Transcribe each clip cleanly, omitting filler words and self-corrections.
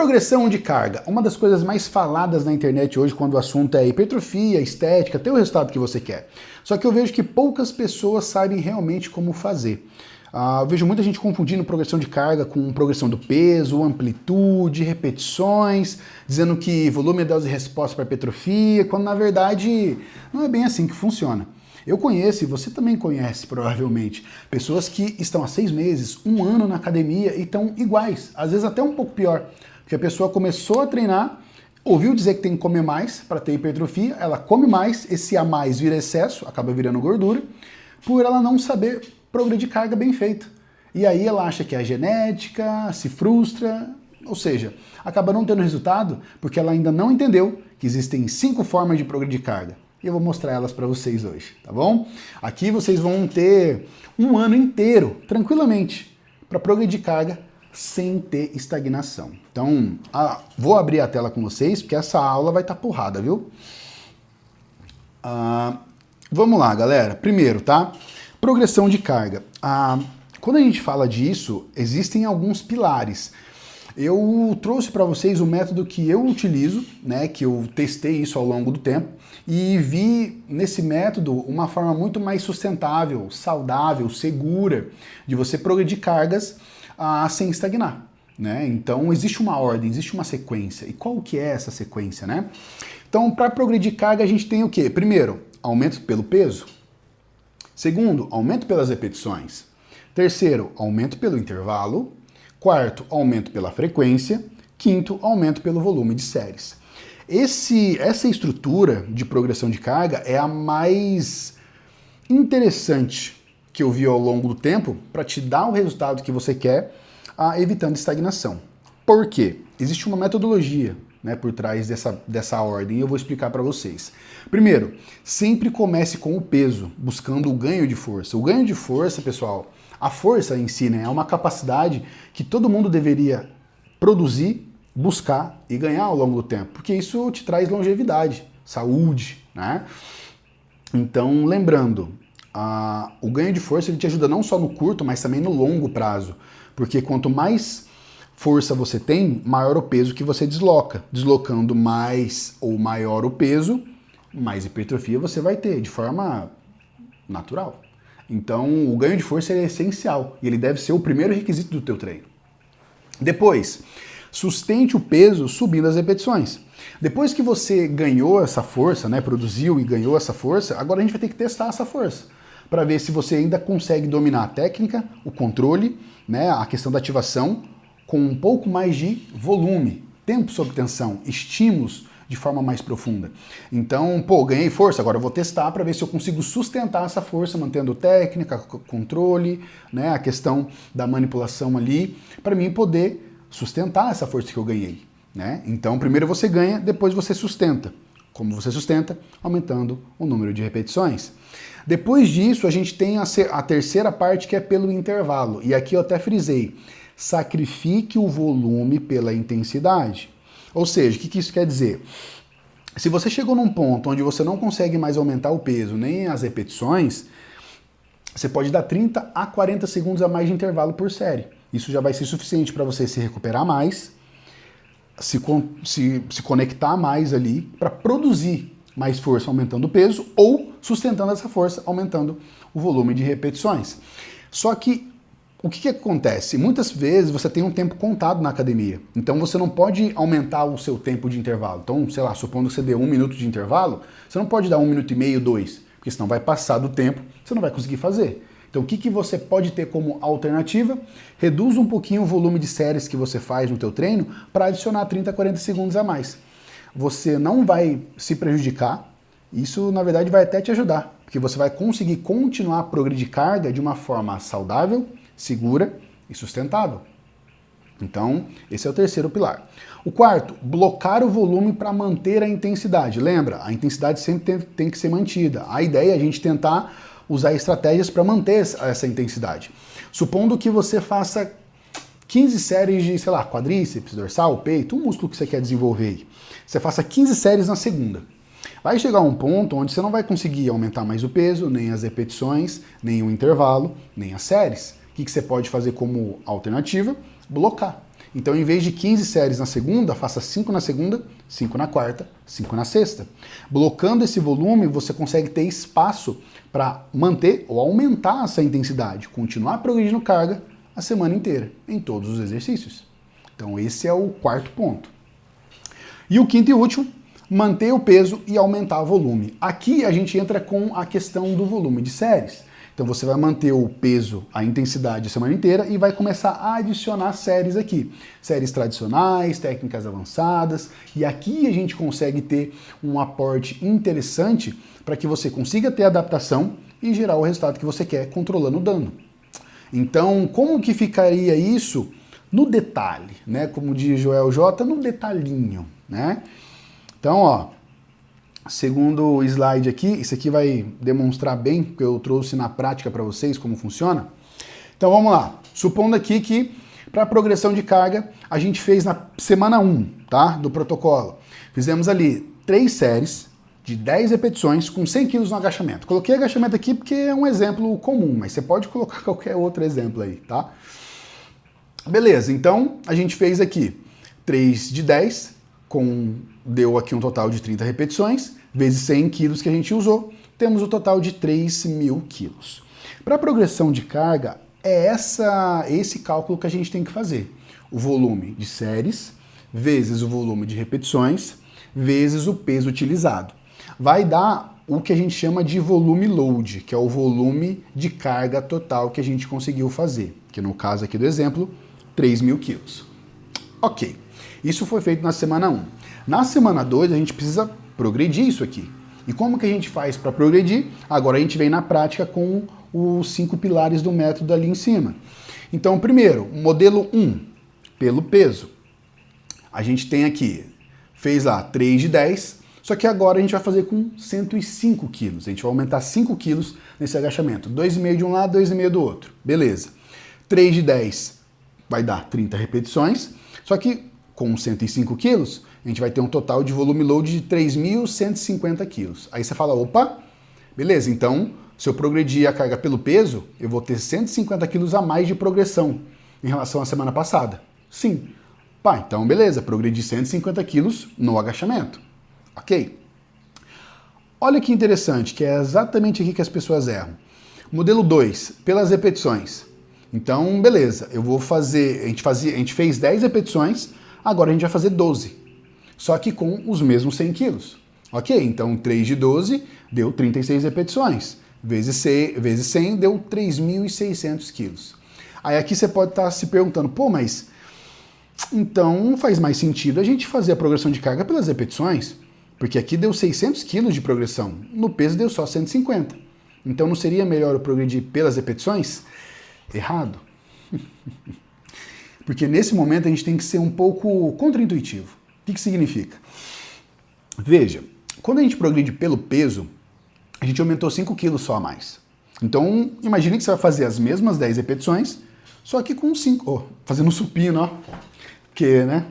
Progressão de carga, uma das coisas mais faladas na internet hoje quando o assunto é hipertrofia, estética, ter o resultado que você quer. Só que eu vejo que poucas pessoas sabem realmente como fazer. Eu vejo muita gente confundindo progressão de carga com progressão do peso, amplitude, repetições, dizendo que volume é dose de resposta para hipertrofia, quando na verdade não é bem assim que funciona. Eu conheço, e você também conhece provavelmente, pessoas que estão há 6 meses, 1 ano na academia e estão iguais, às vezes até um pouco pior, porque a pessoa começou a treinar, ouviu dizer que tem que comer mais para ter hipertrofia, ela come mais, esse a mais vira excesso, acaba virando gordura, por ela não saber progredir carga bem feito. E aí ela acha que é a genética, se frustra, ou seja, acaba não tendo resultado porque ela ainda não entendeu que existem 5 formas de progredir carga. E eu vou mostrar elas para vocês hoje, tá bom? Aqui vocês vão ter 1 ano inteiro, tranquilamente, para progredir carga sem ter estagnação. Então, vou abrir a tela com vocês, porque essa aula vai estar porrada, viu? Vamos lá, galera. Primeiro, tá? Progressão de carga. Quando a gente fala disso, existem alguns pilares. Eu trouxe para vocês o método que eu utilizo, né, que eu testei isso ao longo do tempo e vi nesse método uma forma muito mais sustentável, saudável, segura de você progredir cargas sem estagnar, né? Então existe uma ordem, existe uma sequência. E qual que é essa sequência, né? Então, para progredir carga a gente tem o quê? Primeiro, aumento pelo peso. Segundo, aumento pelas repetições. Terceiro, aumento pelo intervalo. Quarto, aumento pela frequência. Quinto, aumento pelo volume de séries. Essa estrutura de progressão de carga é a mais interessante que eu vi ao longo do tempo para te dar o resultado que você quer, evitando estagnação. Por quê? Existe uma metodologia, né, por trás dessa ordem e eu vou explicar para vocês. Primeiro, sempre comece com o peso, buscando o ganho de força. O ganho de força, pessoal, a força em si, né, é uma capacidade que todo mundo deveria produzir, buscar e ganhar ao longo do tempo, porque isso te traz longevidade, saúde, né? Então, lembrando, o ganho de força ele te ajuda não só no curto, mas também no longo prazo, porque quanto mais força você tem, maior o peso que você desloca. Deslocando mais ou maior o peso, mais hipertrofia você vai ter, de forma natural. Então, o ganho de força é essencial e ele deve ser o primeiro requisito do teu treino. Depois, sustente o peso subindo as repetições. Depois que você ganhou essa força, né, produziu e ganhou essa força, agora a gente vai ter que testar essa força para ver se você ainda consegue dominar a técnica, o controle, né, a questão da ativação com um pouco mais de volume, tempo sob tensão, estímulos de forma mais profunda. Então, ganhei força, agora eu vou testar para ver se eu consigo sustentar essa força, mantendo técnica, controle, né, a questão da manipulação ali, para mim poder sustentar essa força que eu ganhei, né? Então, primeiro você ganha, depois você sustenta. Como você sustenta? Aumentando o número de repetições. Depois disso, a gente tem a terceira parte que é pelo intervalo. E aqui eu até frisei, sacrifique o volume pela intensidade. Ou seja, o que isso quer dizer? Se você chegou num ponto onde você não consegue mais aumentar o peso nem as repetições, você pode dar 30 a 40 segundos a mais de intervalo por série. Isso já vai ser suficiente para você se recuperar mais, se conectar mais ali, para produzir mais força aumentando o peso ou sustentando essa força aumentando o volume de repetições. Só que o que acontece? Muitas vezes você tem um tempo contado na academia, então você não pode aumentar o seu tempo de intervalo. Então, sei lá, supondo que você dê 1 minuto de intervalo, você não pode dar 1 minuto e meio, 2, porque senão vai passar do tempo, você não vai conseguir fazer. Então, o que você pode ter como alternativa? Reduz um pouquinho o volume de séries que você faz no teu treino para adicionar 30 a 40 segundos a mais. Você não vai se prejudicar, isso na verdade vai até te ajudar, porque você vai conseguir continuar a progredir carga de uma forma saudável, segura e sustentável. Então, esse é o terceiro pilar. O quarto, blocar o volume para manter a intensidade. Lembra, a intensidade sempre tem que ser mantida. A ideia é a gente tentar usar estratégias para manter essa intensidade. Supondo que você faça 15 séries de, sei lá, quadríceps, dorsal, peito, um músculo que você quer desenvolver aí. Você faça 15 séries na segunda. Vai chegar um ponto onde você não vai conseguir aumentar mais o peso, nem as repetições, nem o intervalo, nem as séries. O que você pode fazer como alternativa? Blocar. Então, em vez de 15 séries na segunda, faça 5 na segunda, 5 na quarta, 5 na sexta. Blocando esse volume, você consegue ter espaço para manter ou aumentar essa intensidade, continuar progredindo carga a semana inteira, em todos os exercícios. Então, esse é o quarto ponto. E o quinto e último, manter o peso e aumentar o volume. Aqui a gente entra com a questão do volume de séries. Então você vai manter o peso, a intensidade a semana inteira e vai começar a adicionar séries aqui. Séries tradicionais, técnicas avançadas. E aqui a gente consegue ter um aporte interessante para que você consiga ter adaptação e gerar o resultado que você quer, controlando o dano. Então, como que ficaria isso no detalhe, né? Como diz Joel J, no detalhinho, né? Então, ó, segundo o slide aqui, isso aqui vai demonstrar bem, porque eu trouxe na prática para vocês como funciona. Então vamos lá. Supondo aqui que para a progressão de carga, a gente fez na semana 1, tá? Do protocolo. Fizemos ali 3 séries de 10 repetições com 100 kg no agachamento. Coloquei agachamento aqui porque é um exemplo comum, mas você pode colocar qualquer outro exemplo aí, tá? Beleza, então a gente fez aqui 3 de 10, deu aqui um total de 30 repetições, vezes 100 quilos que a gente usou, temos o total de 3.000 quilos. Para a progressão de carga, é esse cálculo que a gente tem que fazer. O volume de séries, vezes o volume de repetições, vezes o peso utilizado. Vai dar o que a gente chama de volume load, que é o volume de carga total que a gente conseguiu fazer, que no caso aqui do exemplo, 3.000 quilos. Ok, isso foi feito na semana 1. Na semana 2, a gente precisa progredir isso aqui. E como que a gente faz para progredir? Agora a gente vem na prática com os 5 pilares do método ali em cima. Então, primeiro, modelo 1, pelo peso. A gente tem aqui, fez lá 3 de 10, só que agora a gente vai fazer com 105 quilos. A gente vai aumentar 5 quilos nesse agachamento. 2,5 de um lado, 2,5 do outro. Beleza. 3 de 10 vai dar 30 repetições, só que com 105 quilos, a gente vai ter um total de volume load de 3.150 quilos. Aí você fala, opa, beleza, então se eu progredir a carga pelo peso, eu vou ter 150 quilos a mais de progressão em relação à semana passada. Sim. Pá, então beleza, progredi 150 quilos no agachamento. Ok. Olha que interessante, que é exatamente aqui que as pessoas erram. Modelo 2, pelas repetições. Então, beleza, eu vou fazer, a gente fez 10 repetições, agora a gente vai fazer 12. Só que com os mesmos 100 quilos. Ok, então 3 de 12 deu 36 repetições. Vezes 100 deu 3.600 quilos. Aí aqui você pode estar se perguntando, pô, mas então faz mais sentido a gente fazer a progressão de carga pelas repetições, porque aqui deu 600 quilos de progressão, no peso deu só 150. Então não seria melhor eu progredir pelas repetições? Errado. Porque nesse momento a gente tem que ser um pouco contraintuitivo. O que significa? Veja, quando a gente progride pelo peso, a gente aumentou 5 quilos só a mais. Então, imagine que você vai fazer as mesmas 10 repetições, só que com 5, fazendo supino, ó. Que, né?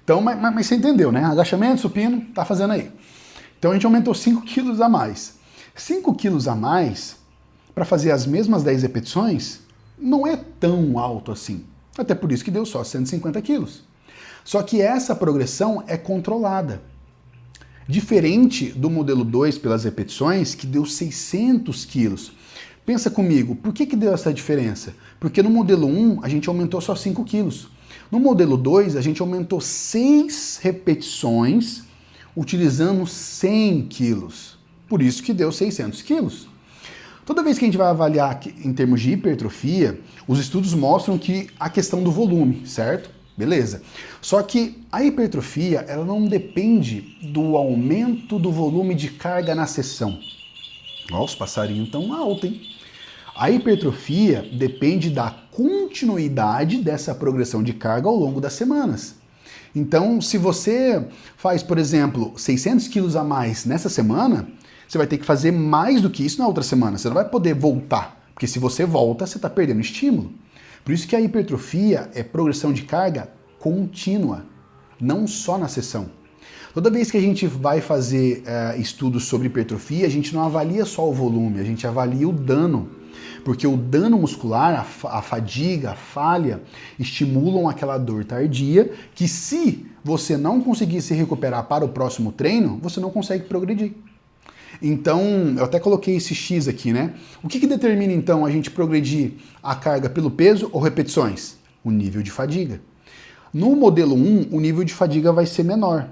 Então, mas você entendeu, né? Agachamento, supino, tá fazendo aí. Então a gente aumentou 5 quilos a mais. 5 quilos a mais, para fazer as mesmas 10 repetições, não é tão alto assim. Até por isso que deu só 150 quilos. Só que essa progressão é controlada. Diferente do modelo 2 pelas repetições, que deu 600 quilos. Pensa comigo, por que deu essa diferença? Porque no modelo 1 a gente aumentou só 5 quilos. No modelo 2 a gente aumentou 6 repetições utilizando 100 quilos. Por isso que deu 600 quilos. Toda vez que a gente vai avaliar em termos de hipertrofia, os estudos mostram que a questão do volume, certo? Beleza. Só que a hipertrofia, ela não depende do aumento do volume de carga na sessão. Ó, os passarinhos estão altos, hein? A hipertrofia depende da continuidade dessa progressão de carga ao longo das semanas. Então, se você faz, por exemplo, 600 quilos a mais nessa semana, você vai ter que fazer mais do que isso na outra semana. Você não vai poder voltar, porque se você volta, você está perdendo estímulo. Por isso que a hipertrofia é progressão de carga contínua, não só na sessão. Toda vez que a gente vai fazer estudos sobre hipertrofia, a gente não avalia só o volume, a gente avalia o dano. Porque o dano muscular, a fadiga, a falha, estimulam aquela dor tardia que se você não conseguir se recuperar para o próximo treino, você não consegue progredir. Então, eu até coloquei esse X aqui, né? O que determina então a gente progredir a carga pelo peso ou repetições? O nível de fadiga. No modelo 1, o nível de fadiga vai ser menor.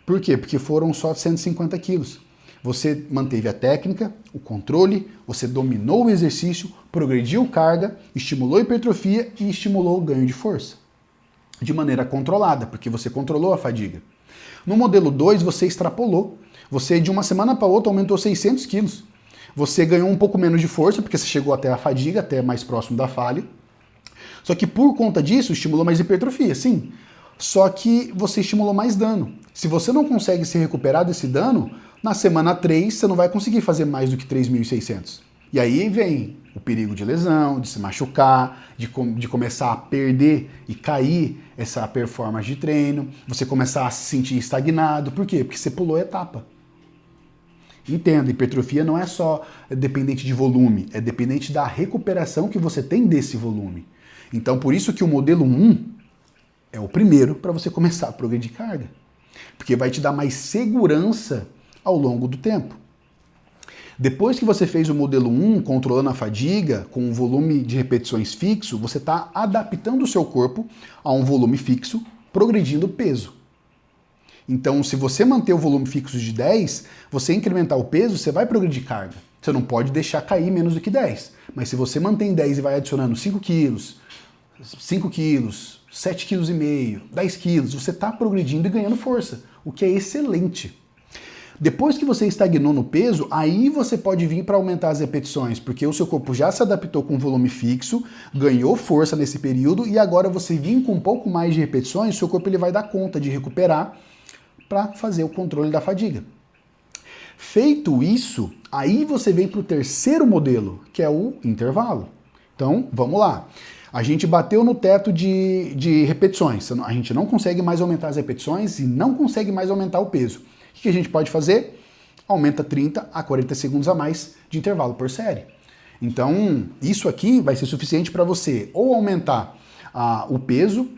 Por quê? Porque foram só 150 quilos. Você manteve a técnica, o controle, você dominou o exercício, progrediu carga, estimulou a hipertrofia e estimulou o ganho de força. De maneira controlada, porque você controlou a fadiga. No modelo 2, você extrapolou. Você, de uma semana para outra, aumentou 600 quilos. Você ganhou um pouco menos de força, porque você chegou até a fadiga, até mais próximo da falha. Só que por conta disso, estimulou mais hipertrofia, sim. Só que você estimulou mais dano. Se você não consegue se recuperar desse dano, na semana 3 você não vai conseguir fazer mais do que 3.600. E aí vem o perigo de lesão, de se machucar, de começar a perder e cair essa performance de treino, você começar a se sentir estagnado. Por quê? Porque você pulou a etapa. Entenda, hipertrofia não é só dependente de volume, é dependente da recuperação que você tem desse volume. Então, por isso que o modelo 1 é o primeiro para você começar a progredir carga. Porque vai te dar mais segurança ao longo do tempo. Depois que você fez o modelo 1, controlando a fadiga, com um volume de repetições fixo, você está adaptando o seu corpo a um volume fixo, progredindo o peso. Então, se você manter o volume fixo de 10, você incrementar o peso, você vai progredir carga. Você não pode deixar cair menos do que 10. Mas se você mantém 10 e vai adicionando 5 quilos, 5 quilos, 7,5 quilos, 10 quilos, você está progredindo e ganhando força, o que é excelente. Depois que você estagnou no peso, aí você pode vir para aumentar as repetições, porque o seu corpo já se adaptou com volume fixo, ganhou força nesse período e agora você vir com um pouco mais de repetições, seu corpo ele vai dar conta de recuperar para fazer o controle da fadiga. Feito isso, aí você vem para o terceiro modelo, que é o intervalo. Então, vamos lá. A gente bateu no teto de repetições, a gente não consegue mais aumentar as repetições e não consegue mais aumentar o peso. O que a gente pode fazer? Aumenta 30 a 40 segundos a mais de intervalo por série. Então, isso aqui vai ser suficiente para você ou aumentar o peso,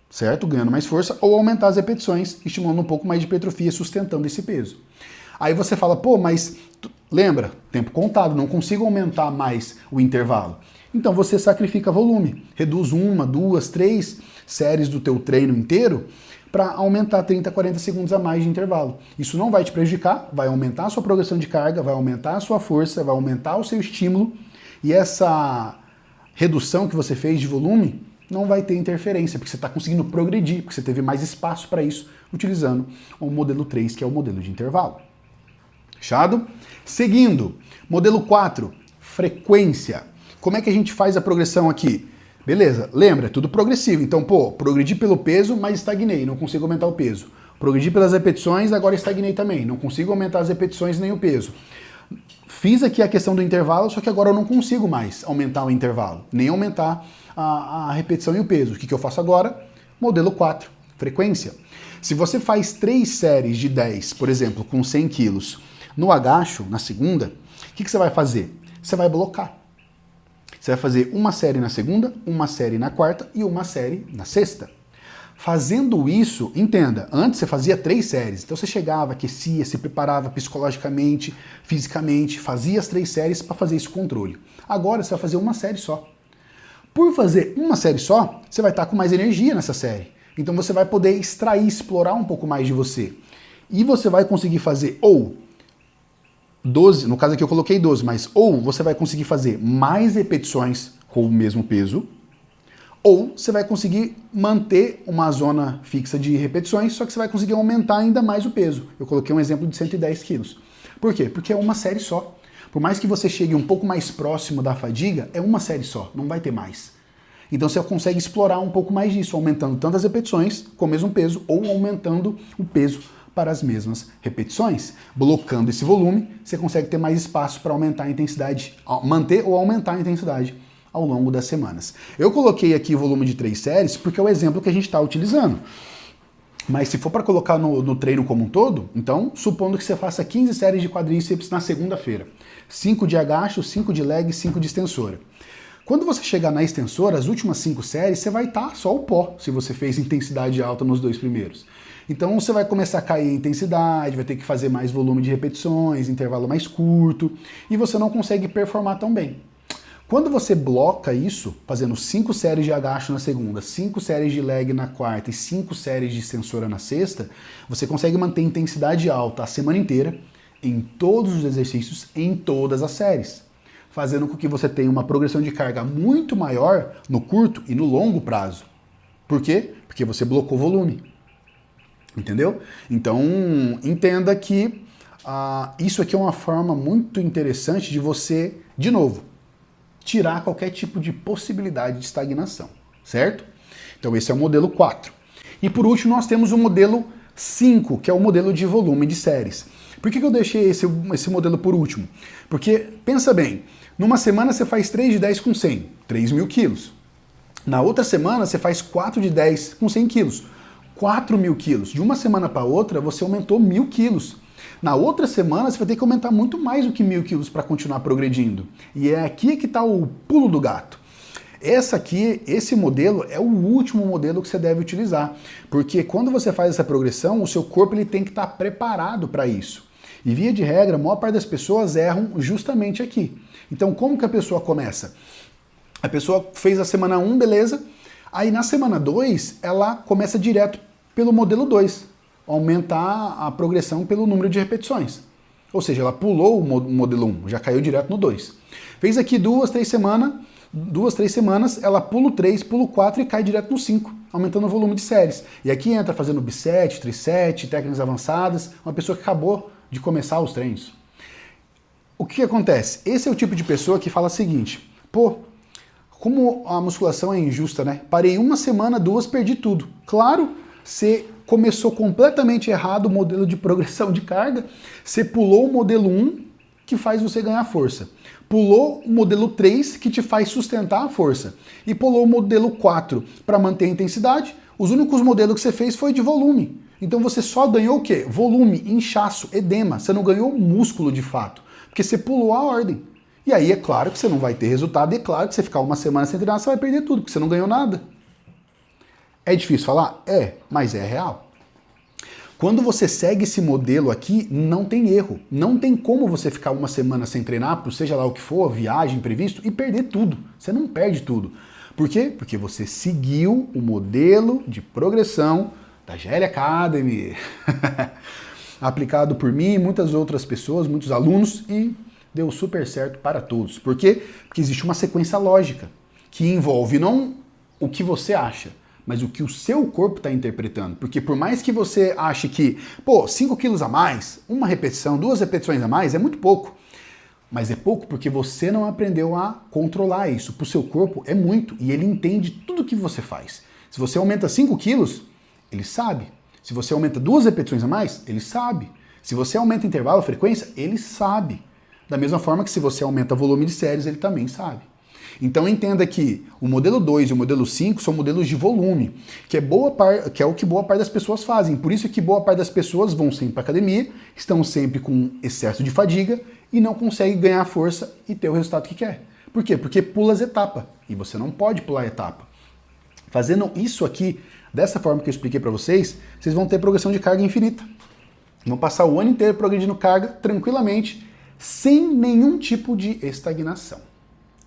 certo? Ganhando mais força, ou aumentar as repetições, estimulando um pouco mais de hipertrofia, sustentando esse peso. Aí você fala, pô, mas lembra, tempo contado, não consigo aumentar mais o intervalo. Então você sacrifica volume, reduz 1, 2, 3 séries do teu treino inteiro para aumentar 30, 40 segundos a mais de intervalo. Isso não vai te prejudicar, vai aumentar a sua progressão de carga, vai aumentar a sua força, vai aumentar o seu estímulo e essa redução que você fez de volume não vai ter interferência, porque você está conseguindo progredir, porque você teve mais espaço para isso utilizando o modelo 3, que é o modelo de intervalo. Fechado? Seguindo, modelo 4, frequência. Como é que a gente faz a progressão aqui? Beleza, lembra, é tudo progressivo. Então, pô, progredi pelo peso, mas estagnei, não consigo aumentar o peso. Progredi pelas repetições, agora estagnei também, não consigo aumentar as repetições nem o peso. Fiz aqui a questão do intervalo, só que agora eu não consigo mais aumentar o intervalo, nem aumentar a repetição e o peso. O que eu faço agora? Modelo 4, frequência. Se você faz 3 séries de 10, por exemplo, com 100 quilos, no agacho, na segunda, o que você vai fazer? Você vai blocar. Você vai fazer uma série na segunda, uma série na quarta e uma série na sexta. Fazendo isso, entenda, antes você fazia 3 séries, então você chegava, aquecia, se preparava psicologicamente, fisicamente, fazia as 3 séries para fazer esse controle. Agora você vai fazer uma série só. Por fazer uma série só, você vai estar com mais energia nessa série. Então você vai poder extrair, explorar um pouco mais de você. E você vai conseguir fazer ou 12, no caso aqui eu coloquei 12, mas ou você vai conseguir fazer mais repetições com o mesmo peso, ou você vai conseguir manter uma zona fixa de repetições, só que você vai conseguir aumentar ainda mais o peso. Eu coloquei um exemplo de 110 quilos. Por quê? Porque é uma série só. Por mais que você chegue um pouco mais próximo da fadiga, é uma série só, não vai ter mais. Então você consegue explorar um pouco mais disso, aumentando tanto as repetições com o mesmo peso, ou aumentando o peso para as mesmas repetições. Blocando esse volume, você consegue ter mais espaço para aumentar a intensidade, manter ou aumentar a intensidade ao longo das semanas. Eu coloquei aqui o volume de 3 séries porque é o exemplo que a gente está utilizando. Mas se for para colocar no treino como um todo, então, supondo que você faça 15 séries de quadríceps na segunda-feira, 5 de agacho, 5 de leg, 5 de extensora. Quando você chegar na extensora, as últimas 5 séries, você vai estar só o pó, se você fez intensidade alta nos 2 primeiros. Então você vai começar a cair a intensidade, vai ter que fazer mais volume de repetições, intervalo mais curto, e você não consegue performar tão bem. Quando você bloca isso, fazendo 5 séries de agacho na segunda, 5 séries de leg na quarta e 5 séries de extensora na sexta, você consegue manter intensidade alta a semana inteira, em todos os exercícios, em todas as séries, fazendo com que você tenha uma progressão de carga muito maior no curto e no longo prazo. Por quê? Porque você blocou volume. Entendeu? Então, entenda que isso aqui é uma forma muito interessante de você, de novo, tirar qualquer tipo de possibilidade de estagnação, certo? Então esse é o modelo 4. E por último nós temos o modelo 5, que é o modelo de volume de séries. Por que eu deixei esse modelo por último? Porque, pensa bem, numa semana você faz 3 de 10 com 100, 3.000 quilos. Na outra semana você faz 4 de 10 com 100 quilos, 4.000 quilos. De uma semana para outra você aumentou 1.000 quilos. Na outra semana você vai ter que aumentar muito mais do que 1.000 quilos para continuar progredindo. E é aqui que está o pulo do gato. Esse modelo é o último modelo que você deve utilizar, porque quando você faz essa progressão, o seu corpo ele tem que estar preparado para isso. E via de regra, a maior parte das pessoas erram justamente aqui. Então como que a pessoa começa? A pessoa fez a semana 1, beleza? Aí na semana 2, ela começa direto pelo modelo 2, aumentar a progressão pelo número de repetições. Ou seja, ela pulou o modelo 1, já caiu direto no 2. Fez aqui 2, 3 semanas, ela pula o 3, pula o 4 e cai direto no 5, aumentando o volume de séries. E aqui entra fazendo bisset, trisset, técnicas avançadas, uma pessoa que acabou de começar os treinos. O que acontece? Esse é o tipo de pessoa que fala o seguinte, pô, como a musculação é injusta, né? Parei uma semana, 2, perdi tudo. Claro, você começou completamente errado o modelo de progressão de carga, você pulou o modelo 1, que faz você ganhar força. Pulou o modelo 3, que te faz sustentar a força. E pulou o modelo 4 para manter a intensidade. Os únicos modelos que você fez foi de volume. Então você só ganhou o quê? Volume, inchaço, edema. Você não ganhou músculo de fato, porque você pulou a ordem. E aí é claro que você não vai ter resultado, e é claro que você ficar uma semana sem treinar, você vai perder tudo, porque você não ganhou nada. É difícil falar? É, mas é real. Quando você segue esse modelo aqui, não tem erro. Não tem como você ficar uma semana sem treinar, por seja lá o que for, viagem, imprevisto, e perder tudo. Você não perde tudo. Por quê? Porque você seguiu o modelo de progressão da GL Academy, aplicado por mim e muitas outras pessoas, muitos alunos, e deu super certo para todos. Por quê? Porque existe uma sequência lógica que envolve não o que você acha, mas o que o seu corpo está interpretando. Porque por mais que você ache que, 5 quilos a mais, uma repetição, 2 repetições a mais, é muito pouco. Mas é pouco porque você não aprendeu a controlar isso. Para o seu corpo é muito, e ele entende tudo que você faz. Se você aumenta 5 quilos, ele sabe. Se você aumenta 2 repetições a mais, ele sabe. Se você aumenta intervalo, frequência, ele sabe. Da mesma forma que se você aumenta volume de séries, ele também sabe. Então entenda que o modelo 2 e o modelo 5 são modelos de volume, que é o que boa parte das pessoas fazem. Por isso que boa parte das pessoas vão sempre para a academia, estão sempre com excesso de fadiga e não conseguem ganhar força e ter o resultado que quer. Por quê? Porque pula as etapas, e você não pode pular a etapa. Fazendo isso aqui, dessa forma que eu expliquei para vocês, vocês vão ter progressão de carga infinita. Vão passar o ano inteiro progredindo carga tranquilamente, sem nenhum tipo de estagnação.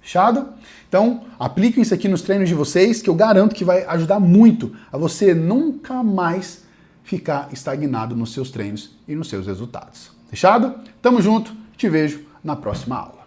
Fechado? Então, apliquem isso aqui nos treinos de vocês, que eu garanto que vai ajudar muito a você nunca mais ficar estagnado nos seus treinos e nos seus resultados. Fechado? Tamo junto, te vejo na próxima aula.